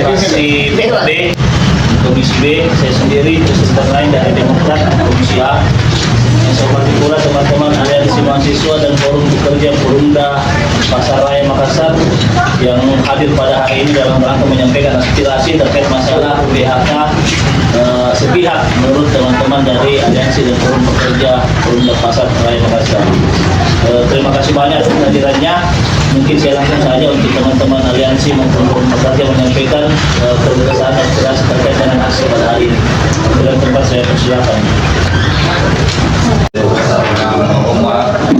fraksi PKB, Komisi B, saya sendiri, peserta lain dari Demokrat, Komisi A. Yang saya hormati pula teman-teman aliansi mahasiswa dan forum pekerja Perumda Pasar Raya Makassar yang hadir pada hari ini dalam rangka menyampaikan aspirasi terkait masalah PHK sepihak menurut teman-teman dari aliansi dan forum pekerja Perumda Pasar Raya Makassar. Terima kasih banyak atas kehadirannya. Mungkin saya langsung saja untuk teman-teman aliansi maupun forum pekerja menyampaikan keresahan aspirasi terkait dengan aksi pada hari ini.